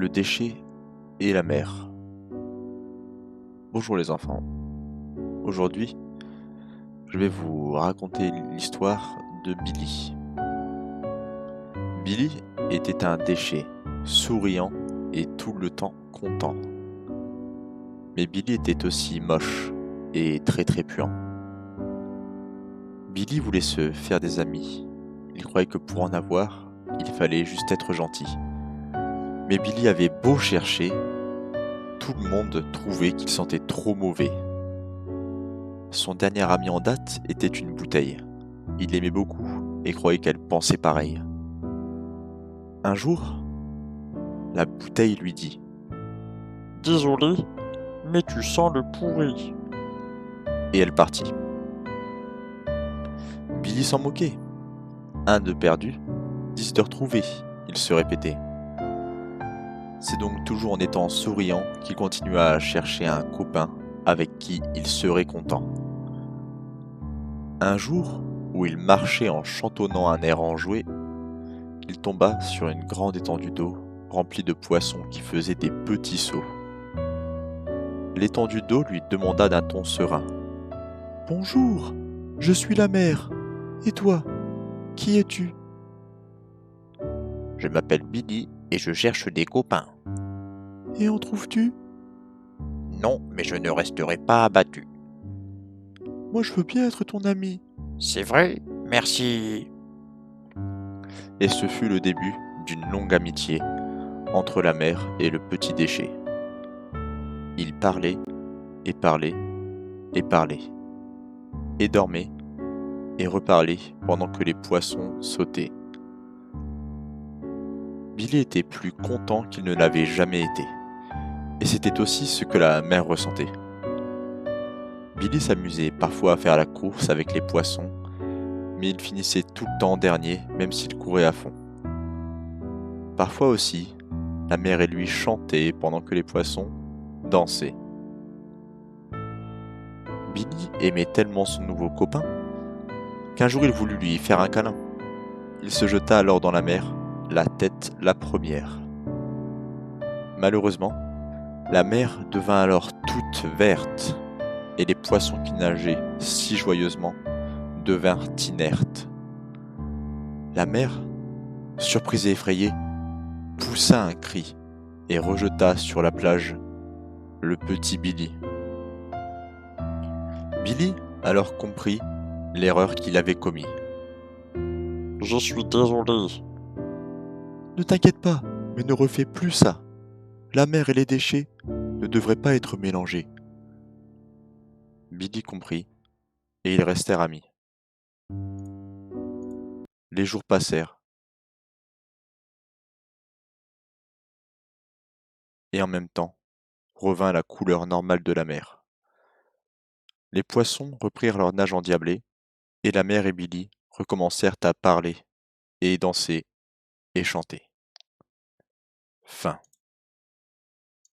le déchet et la mer. Bonjour les enfants. Aujourd'hui, je vais vous raconter l'histoire de Billy. Billy était un déchet, souriant et tout le temps content. Mais Billy était aussi moche et très puant. Billy voulait se faire des amis. Il croyait que pour en avoir, il fallait juste être gentil. Mais Billy avait beau chercher, tout le monde trouvait qu'il sentait trop mauvais. Son dernier ami en date était une bouteille. Il l'aimait beaucoup et croyait qu'elle pensait pareil. Un jour, la bouteille lui dit Désolé, mais tu sens le pourri. et elle partit. Billy s'en moquait. Un de perdu, 10 de retrouvé, il se répétait. C'est donc toujours en étant souriant qu'il continua à chercher un copain avec qui il serait content. Un jour, où il marchait en chantonnant un air enjoué, il tomba sur une grande étendue d'eau remplie de poissons qui faisaient des petits sauts. L'étendue d'eau lui demanda d'un ton serein. « Bonjour, je suis la mer. Et toi, qui es-tu ?»« Je m'appelle Billy et je cherche des copains. Et en trouves-tu ?»« Non, mais je ne resterai pas abattu. Moi je veux bien être ton ami. » C'est vrai? Merci. Et ce fut le début d'une longue amitié entre la mer et le petit déchet. Ils parlaient et parlaient et parlaient, et dormaient et reparlaient pendant que les poissons sautaient. Billy était plus content qu'il ne l'avait jamais été, et c'était aussi ce que la mer ressentait. Billy s'amusait parfois à faire la course avec les poissons, mais il finissait tout le temps dernier, même s'il courait à fond. Parfois aussi, la mer et lui chantaient pendant que les poissons dansaient. Billy aimait tellement son nouveau copain qu'un jour il voulut lui faire un câlin. Il se jeta alors dans la mer, la tête la première. Malheureusement, la mer devint alors toute verte, et les poissons qui nageaient si joyeusement devinrent inertes. La mer, surprise et effrayée, poussa un cri et rejeta sur la plage le petit Billy. Billy alors comprit l'erreur qu'il avait commise. Je suis désolé. Ne t'inquiète pas, mais ne refais plus ça. La mer et les déchets ne devraient pas être mélangés. Billy comprit, et ils restèrent amis. Les jours passèrent, et en même temps, revint la couleur normale de la mer. Les poissons reprirent leur nage endiablé, et la mer et Billy recommencèrent à parler, et danser, et chanter. Fin.